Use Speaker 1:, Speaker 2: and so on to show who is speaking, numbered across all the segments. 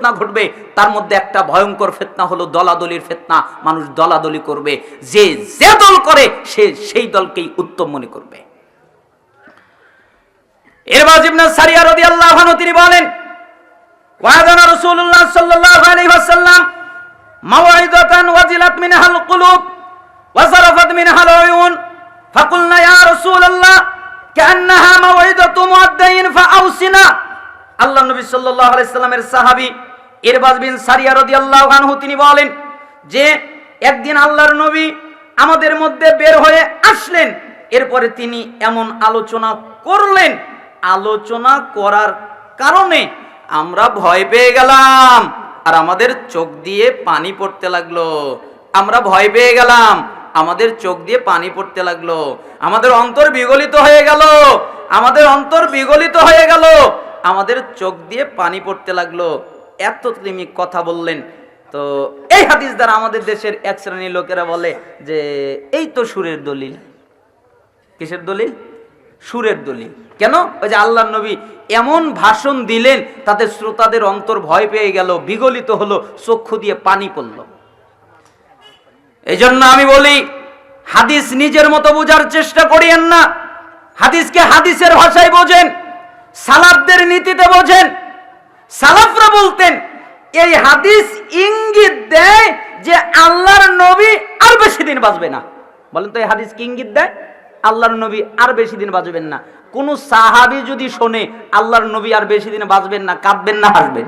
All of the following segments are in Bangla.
Speaker 1: ফিতনা ঘটবে, তার মধ্যে একটা ভয়ঙ্কর ফিতনা হলো দলাদলির ফিতনা। মানুষ দলাদলি করবে, যে দল করে সে সেই দলকেই উত্তম মনে করবে। ইরবাজ ইবনে সারিয়া রাদিয়াল্লাহু আনহু তিনি বলেন, ওয়াদানা রাসূলুল্লাহ সাল্লাল্লাহু আলাইহি ওয়াসাল্লাম মাওয়াইদাতান ওয়াজিলাত মিনহাল কুলুব ওয়া যারাফাত মিনহাল উয়ুন ফাকুলনা ইয়া রাসূলুল্লাহ কান্নাহা মাওয়াইদাতু মুআদ্দাইন ফাআউসিনা। আল্লাহর নবী সাল্লাল্লাহু আলাইহি সাল্লামের সাহাবী ইরবাজ বিন সারিয়া রাদিয়াল্লাহু আনহু তিনি বলেন যে একদিন আল্লাহর নবী আমাদের মধ্যে বের হয়ে আসলেন, এরপরে তিনি এমন আলোচনা করলেন, আলোচনা করার কারণে আমরা ভয় পেয়ে গেলাম আর আমাদের চোখ দিয়ে পানি পড়তে লাগলো। আমরা ভয় পেয়ে গেলাম, আমাদের চোখ দিয়ে পানি পড়তে লাগলো, আমাদের অন্তর বিগলিত হয়ে গেল, আমাদের অন্তর বিগলিত হয়ে গেল, আমাদের চোখ দিয়ে পানি পড়তে লাগলো। এত তিনি কথা বললেন। তো এই হাদিস দ্বারা আমাদের দেশের এক শ্রেণীর লোকেরা বলে যে এই তো সুরের দলিল। কিসের দলিল? সুরের দলিল। কেন? ওই যে আল্লাহর নবী এমন ভাষণ দিলেন, তাদের শ্রোতাদের অন্তর ভয় পেয়ে গেল, বিগলিত হলো, চক্ষু দিয়ে পানি পড়ল। এই জন্য আমি বলি, হাদিস নিজের মতো বোঝার চেষ্টা করিয়েন না। হাদিসকে হাদিসের ভাষায় বোঝেন, সালাফদের নীতিতে বোঝেন। সালাফরা বলতেন এই হাদিস ইঙ্গিত দেয় যে আল্লাহর নবী আর বেশি দিন বাঁচবে না। বলেন তো এই হাদিস কি ইঙ্গিত দেয়? আল্লাহর নবী আর বেশি দিন বাঁচবেন না। কোন সাহাবী যদি শোনে আল্লাহর নবী আর বেশি দিন বাঁচবেন না, কাঁদবেন না হাসবেন?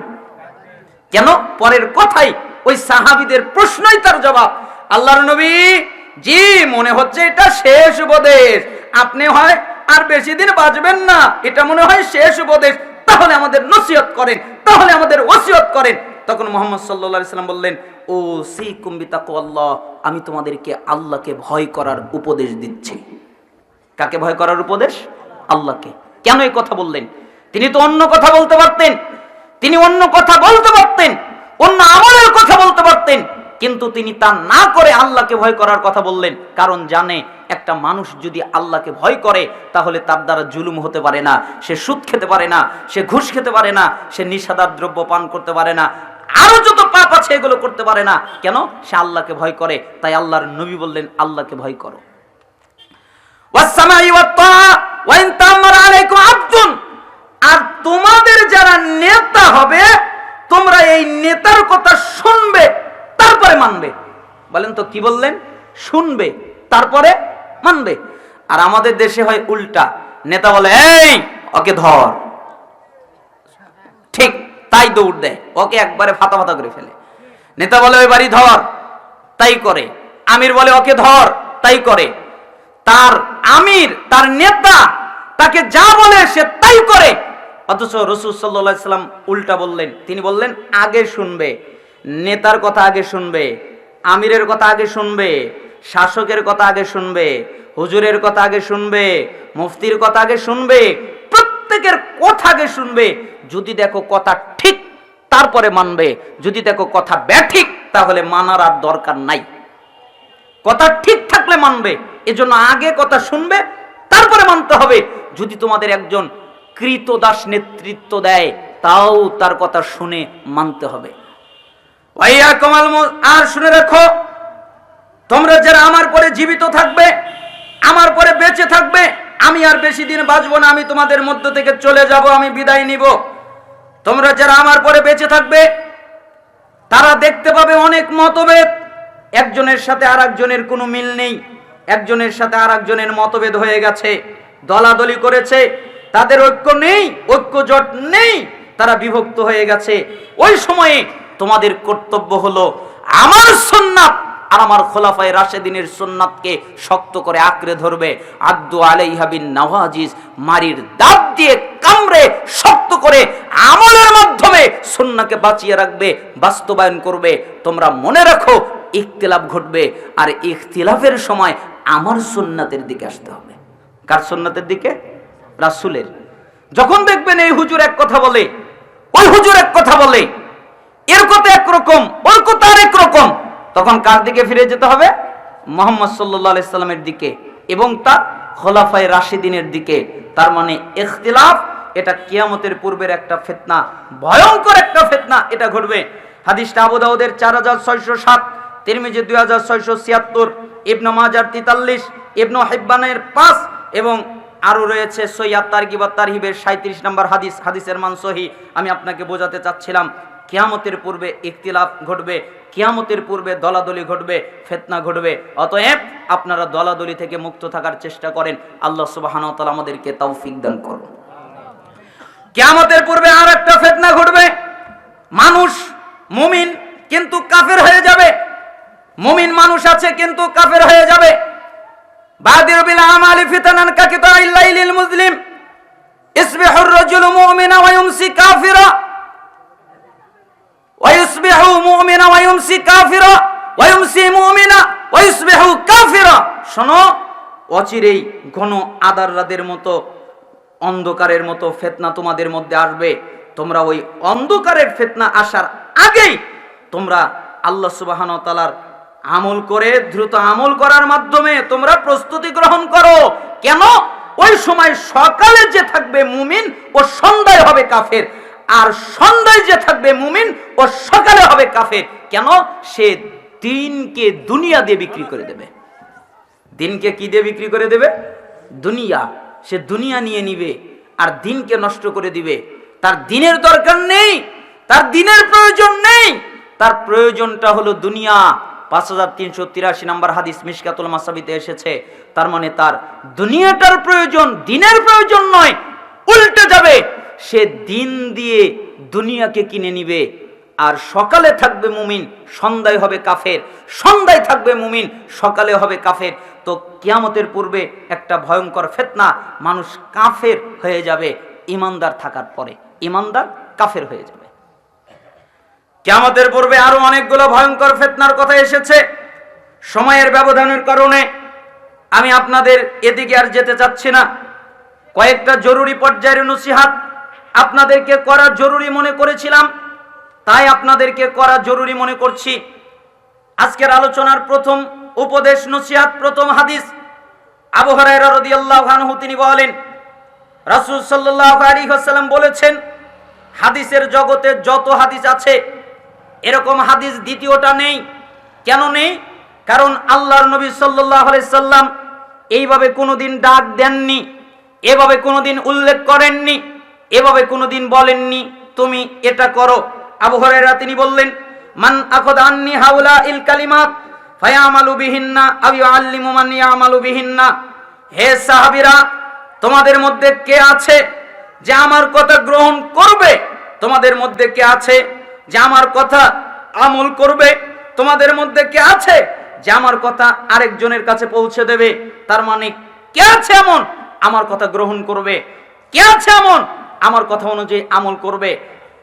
Speaker 1: কেন? পরের কথাই ওই সাহাবীদের প্রশ্নই তার জবাব। আল্লাহর নবী, জি মনে হচ্ছে এটা শেষ উপদেশ, আপনি হয় আর বেশি দিন বাঁচবেন না, এটা মনে হয় শেষ উপদেশ, তাহলে আমাদের নসিহত করেন, তাহলে আমাদের ওসিয়ত করেন। তখন মুহাম্মদ সাল্লাল্লাহু আলাইহি সাল্লাম বললেন, ও সিকুম বিতাকওয়াল্লাহ, আমি তোমাদেরকে আল্লাহকে ভয় করার উপদেশ দিচ্ছি। কাকে ভয় করার উপদেশ? আল্লাহকে। কেন এই কথা বললেন? তিনি তো অন্য কথা বলতে পারতেন, তিনি অন্য কথা বলতে পারতেন, অন্য আমলের কথা বলতে পারতেন, কিন্তু তিনি তা না করে আল্লাহকে ভয় করার কথা বললেন। কারণ জানে একটা মানুষ যদি আল্লাহকে ভয় করে তাহলে তার দ্বারা জুলুম হতে পারে না, সে সুদ খেতে পারে না, সে ঘুষ খেতে পারে না, সে নিষাদার দ্রব্য পান করতে পারে না, আরো যত পাপ আছে এগুলো করতে পারে না। কেন? সে আল্লাহকে ভয় করে। তাই আল্লাহর নবী বললেন আল্লাহকে ভয় করো। আর তোমাদের যারা নেতা হবে তোমরা এই নেতার কথা শুনবে তারপরে মানবে। বলেন তো কি বললেন? শুনবে তারপরে মানবে। আর আমাদের দেশে হয় উল্টা, নেতা বলে এই ওকে ধর, ঠিক তাই দৌড় দেয়, ওকে একবারে ফাতা ফাতা করে ফেলে। নেতা বলে ওই বাড়ি ধর, তাই করে। আমির বলে ওকে ধর, তাই করে। তার আমির, তার নেতা তাকে যা বলে সে তাই করে। অথচ রাসূল সাল্লাল্লাহু আলাইহি সাল্লাম উল্টা বললেন, তিনি বললেন আগে শুনবে, নেতার কথা আগে শুনবে, আমিরের কথা আগে শুনবে, শাসকের কথা আগে শুনবে, হুজুরের কথা আগে শুনবে, মুফতির কথা আগে শুনবে, প্রত্যেকের কথা আগে শুনবে। যদি দেখো কথা ঠিক তারপরে মানবে, যদি দেখো কথা ব্যাঠিক তাহলে মানার আর দরকার নাই। কথা ঠিক থাকলে মানবে, এজন্য আগে কথা শুনবে তারপরে মানতে হবে। যদি তোমাদের একজন কৃতদাস নেতৃত্ব দেয় তাও তার কথা শুনে মানতে হবে। আর শুনে রাখো, তোমরা যারা আমার পরে জীবিত থাকবে, আমার পরে বেঁচে থাকবে, আমি আর বেশি দিন বাঁচবো না, আমি তোমাদের মধ্য থেকে চলে যাব, আমি বিদায় নিব। তোমরা যারা আমার পরে বেঁচে থাকবে তারা দেখতে পাবে অনেক মতভেদ, একজনের সাথে আর একজনের কোনো মিল নেই, একজনের সাথে আর একজনের মতভেদ হয়ে গেছে, দলাদলি করেছে, তাদের ঐক্য নেই, ঐক্য জোট নেই, তারা বিভক্ত হয়ে গেছে। ওই সময়ে তোমাদের কর্তব্য হলো আমার সুন্নাত আর আমার খোলাফায়ে রাশেদিনের সুন্নাতকে শক্ত করে আঁকড়ে ধরবে। আদ্দু আলাইহা বিন নওয়াজিজ, মারির দাঁত দিয়ে কামড়ে শক্ত করে আমলের মাধ্যমে সুন্নাহকে বাঁচিয়ে রাখবে, বাস্তবায়ন করবে। তোমরা মনে রাখো ইখতিলাফ ঘটবে, আর ইখতিলাফের সময় আমার সুন্নাতের দিকে আসতে হবে। কার সুন্নাতের দিকে? রাসূলের। যখন দেখবেন এই হুজুর এক কথা বলে, ওই হুজুর এক কথা বলে, এর কথা একরকম, ওর কথা আরেক রকম, তখন কার দিকে ফিরে যেতে হবে? মুহাম্মদ সাল্লাল্লাহু আলাইহি সাল্লামের দিকে এবং তার খোলাফায়ে রাশিদিনের দিকে। তার মানে ইখতিলাফ এটা কিয়ামতের পূর্বের একটা ফিতনা, ভয়ঙ্কর একটা ফিতনা, এটা ঘটবে। হাদিসটা আবু দাউদের 4607, তিরমিজি 2676, ইবনে মাজার 43, ইবনে হিব্বানের 5 এবং আরো রয়েছে সহিহ তারগিব ওয়াত তারহিবের 37 নম্বর হাদিস, হাদিসের মান সহিহ। আমি আপনাকে বোঝাতে চাচ্ছিলাম কিয়ামতের পূর্বে ইখতিলাফ ঘটবে, কিয়ামতের পূর্বে দলাদলি ঘটবে, ফিতনা ঘটবে। অতএব আপনারা দলাদলি থেকে মুক্ত থাকার চেষ্টা করেন। আল্লাহ সুবহানাহু ওয়া তাআলা আমাদেরকে তৌফিক দান করুন। কিয়ামতের পূর্বে আর একটা ফিতনা ঘটবে, মানুষ মুমিন কিন্তু কাফের হয়ে যাবে, মুমিন মানুষ আছে কিন্তু কাফের হয়ে যাবে। বাদির বিল আমালি ফিতানান কাকিতাইল লাইলিল মুসলিম ইসবিহুর রাজুলু মুমিনা ওয়া ইউমসি কাফিরা ওয়া ইসবিহু মুমিনা ওয়া ইউমসি কাফিরা ওয়া ইউমসি মুমিনা ওয়া ইসবিহু কাফিরা। শোনো, অচিরেই ঘন আঁধার রাতের মতো, অন্ধকারের মতো ফিতনা তোমাদের মধ্যে আসবে। তোমরা ওই অন্ধকারের ফিতনা আসার আগেই তোমরা আল্লাহ সুবহানাহু ওয়া তাআলার আমল করে, দ্রুত আমল করার মাধ্যমে তোমরা প্রস্তুতি গ্রহণ করো। কেন? ওই সময় সকালে যে থাকবে মুমিন ও সন্ধ্যায় হবে কাফের, আর সন্ধ্যায় যে থাকবে মুমিন ও সকালে হবে কাফের। কেন? সে দিনকে দুনিয়া দিয়ে বিক্রি করে দেবে। দিনকে কি দিয়ে বিক্রি করে দেবে? দুনিয়া। সে দুনিয়া নিয়ে নিবে আর দিনকে নষ্ট করে দিবে। তার দিনের দরকার নেই, তার দিনের প্রয়োজন নেই, তার প্রয়োজনটা হলো দুনিয়া। 5383 নম্বর হাদিস মিশকাতুল মাসাবিতে এসেছে। তার মানে তার দুনিয়াটার প্রয়োজন, দিনের প্রয়োজন নয়। উল্টে যাবে, সে দিন দিয়ে দুনিয়াকে কিনে নিবে। আর সকালে থাকবে মুমিন, সন্ধ্যায় হবে কাফের, সন্ধ্যায় থাকবে মুমিন, সকালে হবে কাফের। তো কিয়ামতের পূর্বে একটা ভয়ঙ্কর ফিতনা, মানুষ কাফের হয়ে যাবে ঈমানদার থাকার পরে, ঈমানদার কাফের হয়ে যাবে। কিয়ামতের পূর্বে আরো অনেকগুলো ভয়ঙ্কর ফিতনার কথা এসেছে। সময়ের ব্যবধানের কারণে আমি আপনাদের এদিকে আর যেতে চাচ্ছি না। কয়েকটা জরুরি পর্যায়ের নসিহত আপনাদেরকে করা জরুরি মনে করেছিলাম, তাই আপনাদেরকে করা জরুরি মনে করছি। আজকের আলোচনার প্রথম উপদেশ নসিহত, প্রথম হাদিস, আবু হুরায়রা রাদিয়াল্লাহু আনহু তিনি বলেন, রাসূল সাল্লাল্লাহু আলাইহি ওয়াসাল্লাম বলেছেন, হাদিসের জগতে যত হাদিস আছে এরকম হাদিস দ্বিতীয়টা নেই। কেন নেই? কারণ আল্লাহর নবী সাল্লাল্লাহু আলাইহি সাল্লাম এইভাবে কোনোদিন ডাক দেননি, এভাবে কোনোদিন উল্লেখ করেননি, এভাবে কোনোদিন বলেননি তুমি এটা করো। আবু হুরায়রা তিনি বললেন, মান আখাযা আন্নি হাউলা ইল কালিমাত ফায়ামালু বিহিন্না আও ইউআল্লিমু মান ইয়ামালু বিহিন্না। হে সাহাবীরা, তোমাদের মধ্যে কে আছে যে আমার কথা গ্রহণ করবে? তোমাদের মধ্যে কে আছে যে আমার কথা আমল করবে? তোমাদের মধ্যে কে আছে যে আমার কথা আরেকজনের কাছে পৌঁছে দেবে? তার মানে কে আছে এমন আমার কথা গ্রহণ করবে? কে আছে এমন আমার কথা অনুযায়ী আমল করবে?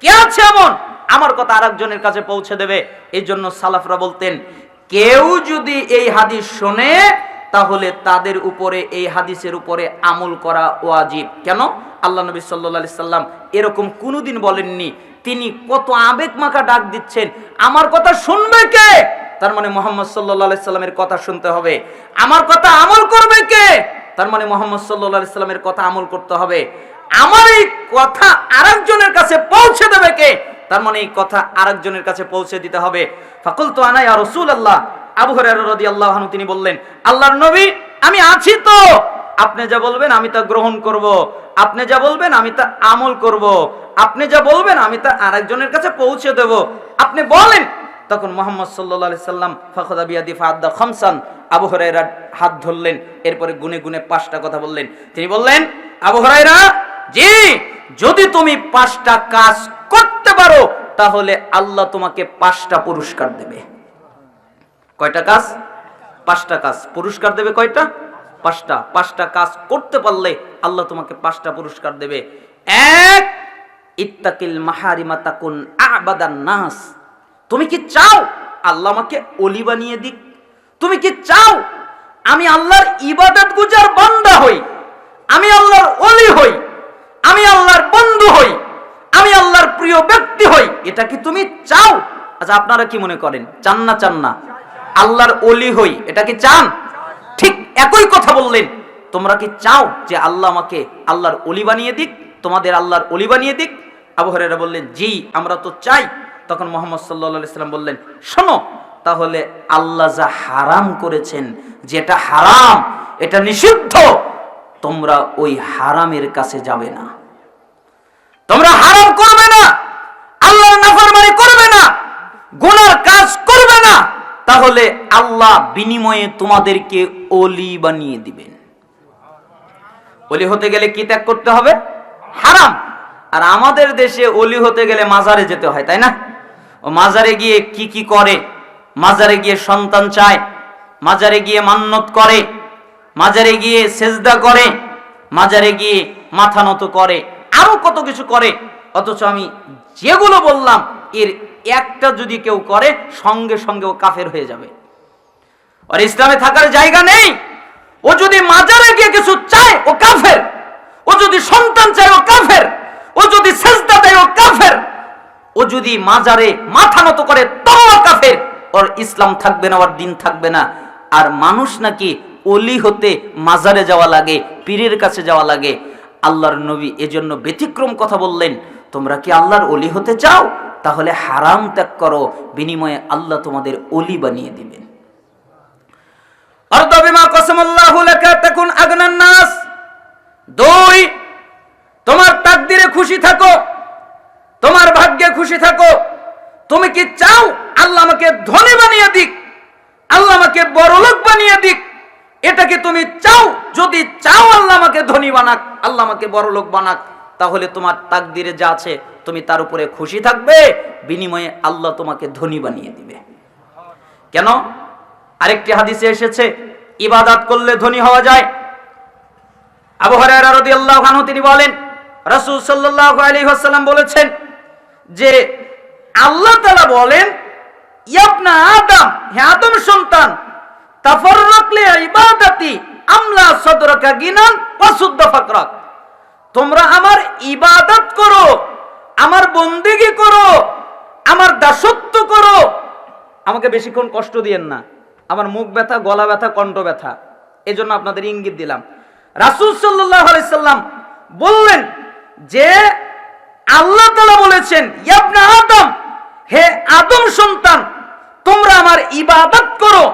Speaker 1: কে আছে এমন আমার কথা আরেকজনের কাছে পৌঁছে দেবে? এই জন্য সালাফরা বলতেন, কেউ যদি এই হাদিস শোনে তাহলে তাদের উপরে, এই হাদিসের উপরে আমল করা ওয়াজিব। কেন? আল্লাহ নবী সাল্লাল্লাহু আলাইহি সাল্লাম এরকম কোনোদিন বলেননি। তিনি কত আবেগ মাখা ডাক দিচ্ছেন, আমার কথা শুনবে কে? তার মানে মুহাম্মদ সাল্লাল্লাহু আলাইহি সাল্লামের কথা শুনতে হবে। আমার কথা আমল করবে কে? তার মানে মুহাম্মদ সাল্লাল্লাহু আলাইহি সাল্লামের কথা আমল করতে হবে। আমার এই কথা আরেকজনের কাছে পৌঁছে দেবে কে? তার মানে এই কথা আরেকজনের কাছে পৌঁছে দিতে হবে। ফাকুলতু আনা ইয়া রাসূলুল্লাহ, আবু হুরায়রা রাদিয়াল্লাহু আনহু তিনি বললেন, আল্লাহর নবী আমি আছি তো, আপনি যা বলবেন আমি তা গ্রহণ করব, আপনি যা বলবেন আমি তা আমল করব, আপনি যা বলবেন আমি তা আরেকজনের কাছে পৌঁছে দেব, আপনি বলেন। তখন মুহাম্মদ সাল্লাল্লাহু আলাইহি সাল্লাম ফাখাযা বিয়াদি ফাআদ্দা খামসান, আবু হুরায়রার হাত ধরলেন, এরপরে গুনে গুনে 5টা কথা বললেন। তিনি বললেন, আবু হুরায়রা জি, যদি তুমি 5টা কাজ করতে পারো তাহলে আল্লাহ তোমাকে 5টা পুরস্কার দেবে। কয়টা কাজ? 5টা কাজ। পুরস্কার দেবে কয়টা? 5টা। 5টা কাজ করতে পারলে আল্লাহ তোমাকে 5টা পুরস্কার দেবে। 1, ইত্তাকিল মাহারিমা তাকুন আবাদান নাস। তুমি কি চাও আল্লাহ আমাকে ওলি বানিয়ে দিক? তুমি কি চাও আমি আল্লাহর ইবাদত গুজার বান্দা হই, আমি আল্লাহর ওলি হই, আমি আল্লাহর বন্ধু হই, আমি আল্লাহর প্রিয় ব্যক্তি হই? এটা কি তুমি চাও? আচ্ছা, আপনারা কি মনে করেন, চান না? চান না? আল্লাহর ওলি হই, এটা কি চান? ঠিক একই কথা বললেন, তোমরা কি চাও যে আল্লাহ আমাকে আল্লাহর ওলি বানিয়ে দিক? তোমাদের আল্লাহর ওলি বানিয়ে দিক? আবু হুরায়রা বললেন, জি, আমরা তো চাই। তখন মুহাম্মদ সাল্লাল্লাহু আলাইহি সাল্লাম বললেন, শোনো, তাহলে আল্লাহ যা হারাম করেছেন, যেটা হারাম, এটা নিষিদ্ধ, তোমরা ওই হারামের কাছে যাবে না, তোমরা হারাম করবে না, আল্লাহর নাফরমানি করবে না, গুনার কাজ করবে না, তাহলে আল্লাহ বিনিময়ে তোমাদেরকে ওলি বানিয়ে দিবেন। ওলি হতে গেলে কি ত্যাগ করতে হবে? হারাম। আর আমাদের দেশে ওলি হতে গেলে মাজারে যেতে হয়, তাই না? ও মাজারে গিয়ে কি কি করে? মাজারে গিয়ে সন্তান চায়, মাজারে গিয়ে মান্নত করে, মাজারে গিয়ে সেজদা করে, মাজারে গিয়ে মাথা নত করে, আরো কত কিছু করে। অথচ আমি যেগুলো বললাম এর একটা যদি কেউ করে, সঙ্গে সঙ্গে ও কাফের হয়ে যাবে, আর ইসলামে থাকার জায়গা নেই। ও যদি মাজারে গিয়ে কিছু চায়, ও কাফের। ও যদি সন্তান চায়, ও কাফের। ও যদি সেজদা দেয়, ও কাফের। ও যদি মাজারে মাথা নত করে, তও কাফের। ওর ইসলাম থাকবে না, ওর দিন থাকবে না। আর মানুষ নাকি ওলি হতে মাজারে যাওয়া লাগে, পীরের কাছে যাওয়া লাগে। আল্লাহর নবী এজন্য ব্যতিক্রম কথা বললেন, তোমরা কি আল্লাহর ওলি হতে চাও? তাহলে হারাম ত্যাগ করো, বিনিময়ে আল্লাহ তোমাদের ওলি বানিয়ে দিবেন। আরদা বিমা কসামাল্লাহু লাকা তাকুন আগনান নাস। 2, তোমার তাকদিরে খুশি থাকো, তোমার ভাগ্যে খুশি থাকো। তুমি কি চাও আল্লাহ আমাকে ধনী বানিয়ে দিক, আল্লাহ আমাকে বড়লোক বানিয়ে দিক? এটা কি তুমি চাও? যদি চাও আল্লাহ আমাকে ধনী বানাক, আল্লাহ আমাকে বড়লোক বানাক, তাহলে তোমার তাকদিরে যা আছে তুমি তার উপরে খুশি থাকবে, বিনিময়ে আল্লাহ তোমাকে ধনী বানিয়ে দিবে। কেন? আরেকটি হাদিসে এসেছে, ইবাদত করলে ধনী হওয়া যায়। আবু হুরায়রা রাদিয়াল্লাহু আনহু তিনি বলেন, রাসূল সাল্লাল্লাহু আলাইহি ওয়াসাল্লাম বলেছেন যে আল্লাহ তাআলা বলেন, ইবনা আদম, হে আদম সন্তান, তাফাররাক লি ইবাদাতি আমলা সাদরাকা গিনান ওয়াসুদ্দা ফাকরাক। তোমরা আমার ইবাদত করো, আমার বন্দেগী করো, আমার দাসত্ব করো। আমাকে বেশিক্ষণ কষ্ট দিয়েন না, আমার মুখ ব্যথা, গলা ব্যথা, কণ্ঠ ব্যথা, এজন্য আপনাদের ইঙ্গিত দিলাম। রাসূল সাল্লাল্লাহু আলাইহি সাল্লাম বললেন যে আল্লাহ তাআলা বলেছেন, ইবনা আদম, হে আদম সন্তান, তোমরা আমার ইবাদত করো,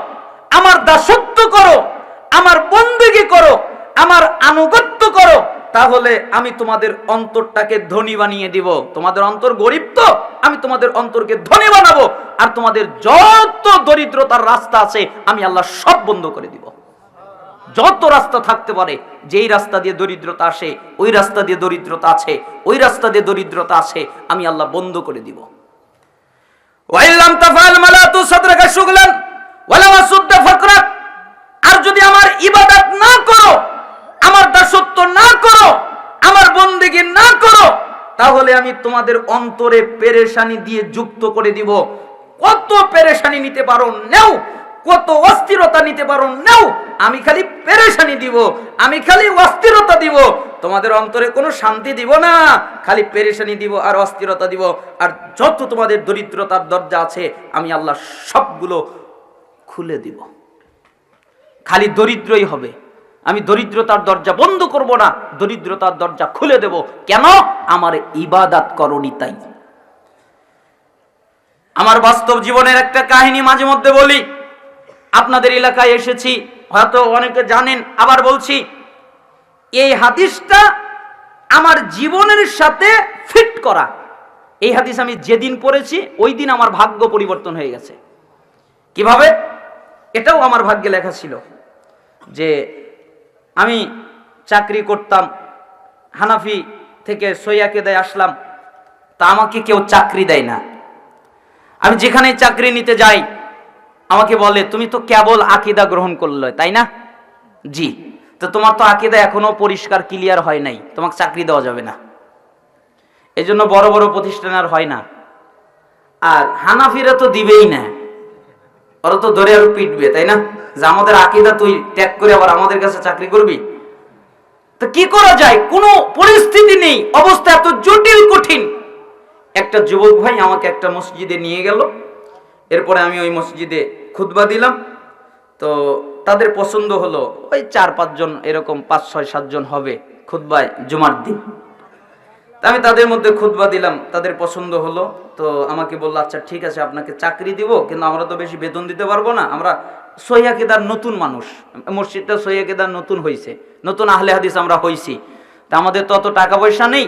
Speaker 1: আমার দাসত্ব করো, আমার বন্দেগী করো, আমার আনুগত্য করো, তাহলে আমি তোমাদের অন্তরটাকে ধনী বানিয়ে দিব। তোমাদের অন্তর গরীব, তো আমি তোমাদের অন্তরকে ধনী বানাবো, আর তোমাদের যত দরিদ্রতার রাস্তা আছে আমি আল্লাহ সব বন্ধ করে দিব। যত রাস্তা থাকতে পারে, যেই রাস্তা দিয়ে দরিদ্রতা আসে, ওই রাস্তা দিয়ে দরিদ্রতা আছে, ওই রাস্তা দিয়ে দরিদ্রতা আছে, আমি আল্লাহ বন্ধ করে দিব। ওয়াইল্লাম তাফআল মালাতু সাদরাকা শুগলান ওয়ালা ওয়াসুদ্দা ফাকরাক। আর যদি আমার ইবাদত না করো, আমার দাসত্ব না করো, আমার বন্দেগী না করো, তাহলে আমি তোমাদের অন্তরে পেরেশানি দিয়ে যুক্ত করে দিব। কত পেরেশানি নিতে পারো নেও, কত অস্থিরতা নিতে পারো নেও, আমি খালি পেরেশানি দিব, আমি খালি অস্থিরতা দিব। তোমাদের অন্তরে কোনো শান্তি দিব না, খালি পেরেশানি দিব আর অস্থিরতা দিব। আর যত তোমাদের দরিদ্রতার দরজা আছে আমি আল্লাহ সবগুলো খুলে দিব। খালি দরিদ্রই হবে, আমি দরিদ্রতার দরজা বন্ধ করব না, দরিদ্রতার দরজা খুলে দেব। কেন? আমার ইবাদত করনি তাই। আমার বাস্তব জীবনের একটা কাহিনী মাঝে মধ্যে বলি। আপনাদের এলাকায় এসেছি, হয়তো অনেকে জানেন, আবার বলছি। এই হাদিসটা আমার জীবনের সাথে ফিট করা। এই হাদিস আমি যেদিন পড়েছি ওই দিন আমার ভাগ্য পরিবর্তন হয়ে গেছে। কিভাবে? এটাও আমার ভাগ্যে লেখা ছিল যে আমি চাকরি করতাম, হানাফি থেকে সৈয়াকেদায় আসলাম, তা আমাকে কেউ চাকরি দেয় না। আমি যেখানে চাকরি নিতে যাই আমাকে বলে, তুমি তো কেবল আকীদা গ্রহণ করলে, তাই না? জি। তো তোমার তো আকীদা এখনো পরিষ্কার ক্লিয়ার হয় নাই, তোমাকে চাকরি দেওয়া যাবে না। এই জন্য বড় বড় প্রতিষ্ঠান আর হয় না। আর হানাফিরা তো দিবেই না, ওরা তো ধরে আরো পিটবে, তাই না? যে আমাদের আকীদা তুই ত্যাগ করে আবার আমাদের কাছে চাকরি করবি। তো কি করা যায়? কোনো পরিস্থিতি নেই, অবস্থা এত জটিল কঠিন। একটা যুবক ভাই আমাকে একটা মসজিদে নিয়ে গেল। এরপরে আমি ওই মসজিদে খুতবা দিলাম। তো তাদের পছন্দ হলো, ওই 4-5 জন, এরকম 5-6-7 জন হবে খুতবায় জুমার দিন। আমি তাদের মধ্যে খুতবা দিলাম, তাদের পছন্দ হলো, তো আমাকে বললো আচ্ছা ঠিক আছে আপনাকে চাকরি দিব, কিন্তু আমরা তো বেশি বেতন দিতে পারবো না, আমরা সহিহ আকীদার নতুন মানুষ, মসজিদটা সহিহ আকীদার নতুন হয়েছে, নতুন আহলে হাদিস আমরা হইছি, তা আমাদের তো অত টাকা পয়সা নেই,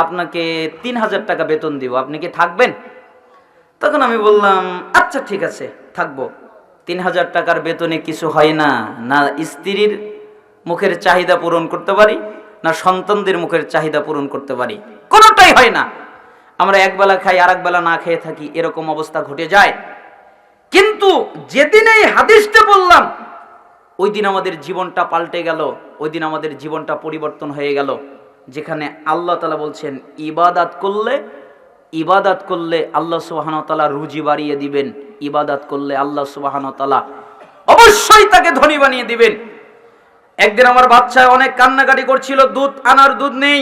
Speaker 1: আপনাকে 3000 টাকা বেতন দিব, আপনি কি থাকবেন? তখন আমি বললাম আচ্ছা ঠিক আছে থাকবো। 3000 টাকার বেতনে কিছু হয় না, না স্ত্রীর মুখের চাহিদা পূরণ করতে পারি, না সন্তানদের মুখের চাহিদা পূরণ করতে পারি, কোনোটাই হয় না। আমরা একবেলা খাই আর একবেলা না খেয়ে থাকি, এরকম অবস্থা ঘটে যায়। কিন্তু যেদিন এই হাদিসটা বললাম, ওই দিন আমাদের জীবনটা পাল্টে গেল, ওই দিন আমাদের জীবনটা পরিবর্তন হয়ে গেল। যেখানে আল্লাহ তাআলা বলছেন ইবাদত করলে আল্লাহ সুবহানাহু ওয়া তাআলা রুজি বাড়িয়ে দিবেন, ইবাদত করলে আল্লাহ সুবহানাহু ওয়া তাআলা অবশ্যই তাকে ধনী বানিয়ে দিবেন। একদিন আমার বাচ্চা অনেক কান্নাকাটি করছিল, দুধ আনার দুধ নেই।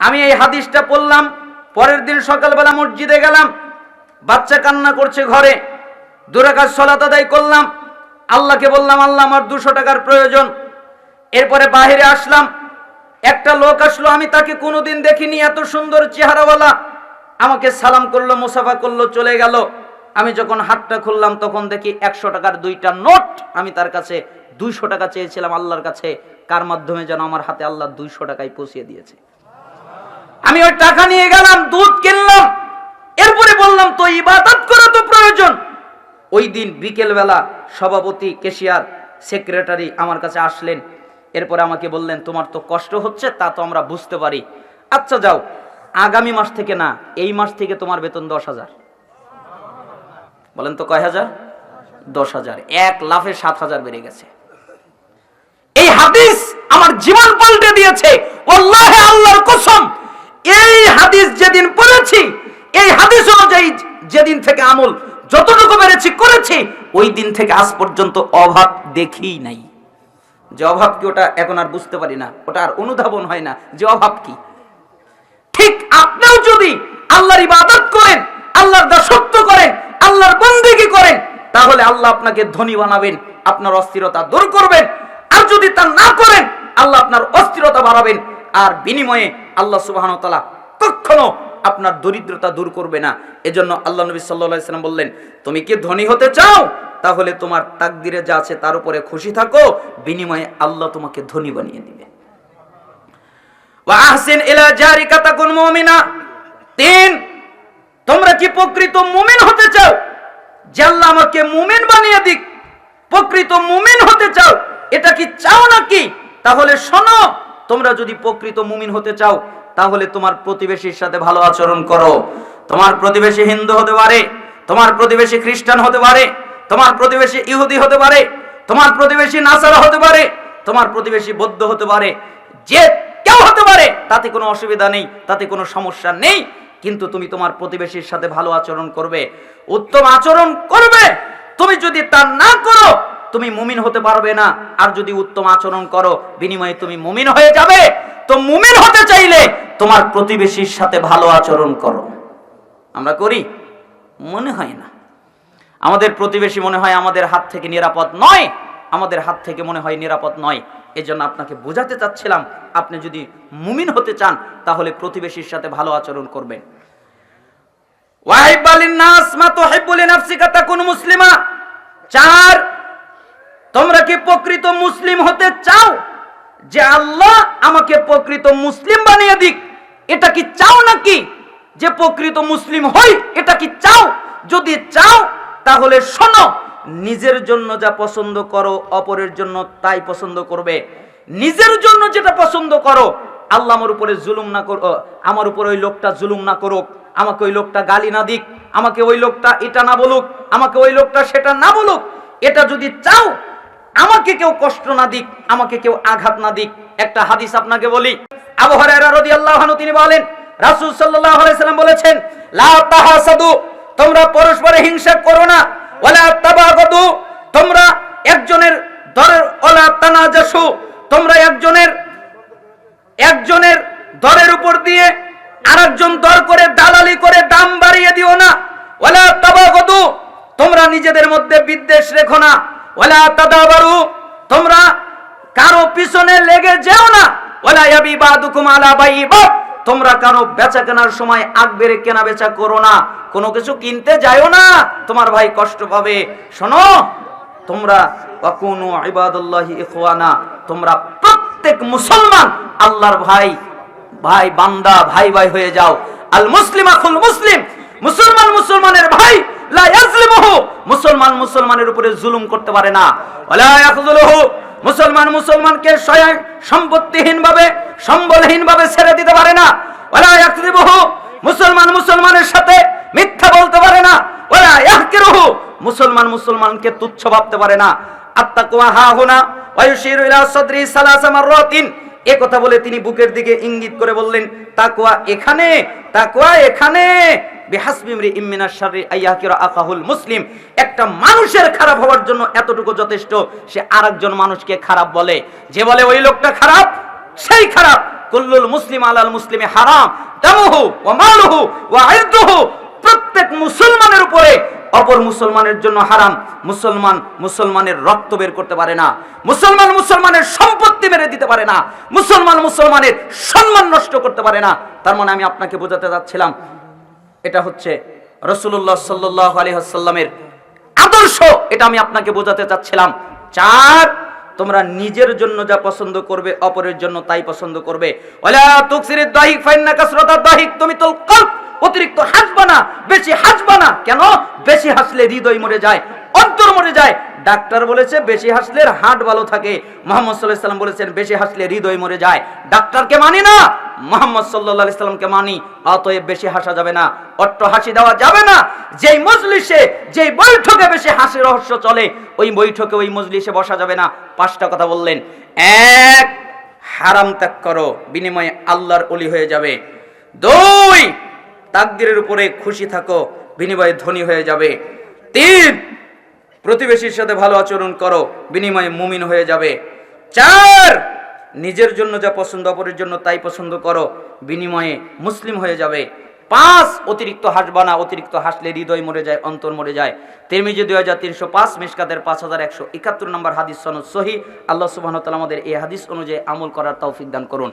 Speaker 1: আমি এই হাদিসটা পড়লাম, পরের দিন সকালবেলা মসজিদে গেলাম, বাচ্চা কান্না করছে ঘরে, 2 রাকাত সালাত আদায় করলাম, আল্লাহকে বললাম আল্লাহ আমার 200 টাকার প্রয়োজন। এরপরে বাইরে আসলাম, একটা লোক আসলো, আমি তাকে কোনোদিন দেখিনি, এত সুন্দর চেহারাওয়ালা, আমাকে সালাম করলো, মুসাফা করলো, চলে গেল। আমি যখন হাতটা খুললাম তখন দেখি 100 টাকার 2টা নোট। আমি তার কাছে 200 টাকা চেয়েছিলাম আল্লাহর কাছে, কার মাধ্যমে যেন আমার হাতে আল্লাহ 200 টাকায় পৌঁছে দিয়েছে। আমি ওই টাকা নিয়ে গেলাম, দুধ কিনলাম, এরপরে বললাম তো ইবাদত করা তো প্রয়োজন। ওই দিন বিকেল বেলা সভাপতি, ক্যাশিয়ার, সেক্রেটারি আমার কাছে আসলেন, এরপরে আমাকে বললেন তোমার তো কষ্ট হচ্ছে, তা তো আমরা বুঝতে পারি, আচ্ছা যাও আগামী মাস থেকে না এই মাস থেকে তোমার বেতন 10,000। বলেন তো কয় হাজার? 10,000। এক লাফে 7,000 বেড়ে গেছে। এই হাদিস আমার জীবন পাল্টে দিয়েছে, ওয়াল্লাহি আল্লাহর কসম। এই হাদিস যেদিন পড়েছি, এই হাদিস অনুযায়ী যেদিন থেকে আমল যতটুকু করেছি, ওই দিন থেকে আজ পর্যন্ত অভাব দেখিই নাই। যে অভাব কি ওটা এখন আর বুঝতে পারি না, ওটা আর অনুধাবন হয় না যে অভাব কি। ঠিক আপনিও যদি আল্লাহর ইবাদত করেন, আল্লাহর দাসত্ব করেন, আল্লাহর বন্দেগী করেন, তাহলে আল্লাহ আপনাকে ধনী বানাবেন, আপনার অস্থিরতা দূর করবেন। আর যদি তা না করেন, আল্লাহ আপনার অস্থিরতা বাড়াবেন, আর বিনিময়ে আল্লাহ সুবহানাহু ওয়া তাআলা কখনো আপনার দরিদ্রতা দূর করবে না। এজন্য আল্লাহ নবী সাল্লাল্লাহু আলাইহি ওয়াসাল্লাম বললেন, তুমি কি ধনী হতে চাও? তাহলে তোমার তাকদিরে যা আছে তার উপরে খুশি থাকো, বিনিময়ে আল্লাহ তোমাকে ধনী বানিয়ে দিবে। ওয়া আহসিন ইলা জারিকা তাকুন মুমিনা। 3, তোমরা কি প্রকৃত মুমিন হতে চাও? যে আল্লাহ আমাকে মুমিন বানিয়ে দিক, প্রকৃত মুমিন হতে চাও, এটা কি চাও নাকি? তাহলে শোনো, তোমরা যদি প্রকৃত মুমিন হতে চাও, তাহলে তোমার প্রতিবেশীর সাথে ভালো আচরণ করো। তোমার প্রতিবেশী হিন্দু হতে পারে, তোমার প্রতিবেশী খ্রিস্টান হতে পারে, তোমার প্রতিবেশী ইহুদি হতে পারে, তোমার প্রতিবেশী নাসারা হতে পারে, তোমার প্রতিবেশী বৌদ্ধ হতে পারে, যে কেউ হতে পারে, তাতে কোনো অসুবিধা নেই, তাতে কোনো সমস্যা নেই। কিন্তু তুমি তোমার প্রতিবেশীর সাথে ভালো আচরণ করবে, উত্তম আচরণ করবে। তুমি যদি তা না করো, তুমি মুমিন হতে পারবে না। আর যদি উত্তম আচরণ করো, বিনিময়ে তুমি মুমিন হয়ে যাবে। তো মুমিন হতে চাইলে তোমার প্রতিবেশীর সাথে ভালো আচরণ করো। আমরা করি? মনে হয় না। আমাদের প্রতিবেশী মনে হয় আমাদের হাত থেকে নিরাপদ নয়, আমাদের হাত থেকে মনে হয় নিরাপদ নয়। এজন্য আপনাকে বোঝাতে চাচ্ছিলাম, আপনি যদি মুমিন হতে চান, তাহলে প্রতিবেশীর সাথে ভালো আচরণ করবেন। ওয়াহিব্বালিন নাস মা তুহিব্বু লিনাফসিকা তাকুন মুসলিমা। 4, তোমরা কি প্রকৃত মুসলিম হতে চাও? যে আল্লাহ আমাকে প্রকৃত মুসলিম বানিয়ে দিক, এটা কি চাও নাকি? যে প্রকৃত মুসলিম হই, এটা কি চাও? যদি চাও তাহলে শোনো, নিজের জন্য যা পছন্দ করো, অপরের জন্য তাই পছন্দ করবে। নিজের জন্য যেটা পছন্দ করো, আল্লাহ আমার উপরে জুলুম না করো, আমার উপরে ওই লোকটা জুলুম না করুক, আমাকে ওই লোকটা গালি না দিক, আমাকে ওই লোকটা এটা না বলুক, আমাকে ওই লোকটা সেটা না বলুক, এটা যদি চাও, আমাকে কেউ কষ্ট না দিক, আমাকে কেউ আঘাত না দিক। একটা হাদিস আপনাকে বলি, আবু হুরায়রা রাদিয়াল্লাহু আনহু তিনি বলেন, রাসূল সাল্লাল্লাহু আলাইহি সাল্লাম বলেছেন, লা তাহাসাদু, তোমরা পরস্পরে হিংসা করো না, ওয়ালা তাবাগাদু, তোমরা একজনের দরের, ওয়ালা তানাজাসু, তোমরা একজনের দরের উপর দিয়ে আরেকজন দর করে দালালি করে দাম বাড়িয়ে দিও না। ওয়ালা তাবাগাদু, তোমরা নিজেদের মধ্যে বিদ্বেষ রেখো না। ওয়ালা তাদাবারু, তোমরা কারো পিছনে লেগে যেও না। ওয়ালা ইয়াবি বাদুকুম আলা বাইবা, তোমরা কারো বেচা কেনার সময় আগ বেড়ে কেনা বেচা করো না, কোনো কিছু কিনতে যাইও না, তোমার ভাই কষ্ট পাবে। শোনো, তোমরা ওয়াকুনু ইবাদাল্লাহি ইখওয়ানা, তোমরা প্রত্যেক মুসলমান আল্লাহর ভাই, ভাই বান্দা, ভাই ভাই হয়ে যাও। আল মুসলিম আখুল মুসলিম, মুসলমান মুসলমানের ভাই, লা ইয়াজলিমুহু, মুসলমান মুসলমানের উপরে জুলুম করতে পারে না। ওয়ালা ইয়াখযুলুহু, মুসলমান মুসলমানকে সম্পত্তিহীন ভাবে, সম্বলহীন ভাবে ছেড়ে দিতে পারে না। ওয়ালা ইয়াকযিবুহু, মুসলমান মুসলমানের সাথে মিথ্যা বলতে পারে না। ওয়ালা ইয়াহকিরুহু, মুসলমান মুসলমানকে তুচ্ছ ভাবতে পারে না। আত্তাকওয়া হাহুনা ওয়া ইউশিরু ইলা সাদরি সালাসা মাররাতিন, এই কথা বলে তিনি বুকের দিকে ইঙ্গিত করে বললেন তাকওয়া এখানে, তাকওয়া এখানে। বিহাসবি ইমরিইম মিনাশ শাররি আইয়াকিরা আকাহুল মুসলিম, একটা মানুষের খারাপ হওয়ার জন্য এতটুকু যথেষ্ট, সে আরেকজন মানুষকে খারাপ বলে। যে বলে ওই লোকটা খারাপ, সেই খারাপ। কুল্লুল মুসলিম আলাল মুসলিমি হারাম দামুহু ওয়া মালুহু ওয়া ইরদুহু, প্রত্যেক মুসলমানের উপরে অপর মুসলমানের জন্য হারাম। মুসলমান মুসলমানের রক্ত বের করতে পারে না, মুসলমান মুসলমানের সম্পত্তি মেরে দিতে পারে না, মুসলমান মুসলমানের সম্মান নষ্ট করতে পারে না। তার মানে আমি আপনাকে বোঝাতে যাচ্ছিলাম, এটা হচ্ছে রাসূলুল্লাহ সাল্লাল্লাহু আলাইহি ওয়াসাল্লামের আদর্শ, এটা আমি আপনাকে বোঝাতে চাচ্ছিলাম। 4, তোমরা নিজের জন্য যা পছন্দ করবে অপরের জন্য তাই পছন্দ করবে। ওয়ালা তুকসিরিদ দাহিক ফাইন্না কাসরাতাদ দাহিক তুমিতুল কলব, অতিরিক্ত হাসবা না, বেশি হাসবা না। কেন? বেশি হাসলে হৃদয় মরে যায়, অন্তর মরে যায়। ডাক্তার বলেছে বেশি হাসলে হার্ট ভালো থাকে, মুহাম্মদ সাল্লাল্লাহু আলাইহি ওয়াসাল্লাম বলেছেন বেশি হাসলে হৃদয় মরে যায়। ডাক্তারকে মানি না, মুহাম্মদ সাল্লাল্লাহু আলাইহি ওয়াসাল্লামকে মানি। অতএব বেশি হাসা যাবে না, অট্ট হাসি দেওয়া যাবে না। যেই মজলিসে, যেই বৈঠকে বেশি হাসি রহস্য চলে, ওই বৈঠকে, ওই মজলিসে বসা যাবে না। 5টা কথা বললেন। 1, হারাম ত্যাগ করো, বিনিময়ে আল্লাহর ওলি হয়ে যাবে। 2, তাকদীরের উপরে খুশি থাকো, বিনিময়ে ধনী হয়ে যাবে। 3, প্রতিবেশীর সাথে ভালো আচরণ করো, বিনিময়ে মুমিন হয়ে যাবে। 4, নিজের জন্য যা পছন্দ অপরের জন্য তাই পছন্দ করো, বিনিময়ে মুসলিম হয়ে যাবে। 5, অতিরিক্ত হাসবা না, অতিরিক্ত হাসলে হৃদয় মরে যায়, অন্তর মরে যায়। তিরমিজি 2305, মিশকাতের 5171 নম্বর হাদিস সনদ সহিহ। আল্লাহ সুবহানাহু ওয়া তাআলা আমাদের এই হাদিস অনুযায়ী আমল করার তৌফিক দান করুন।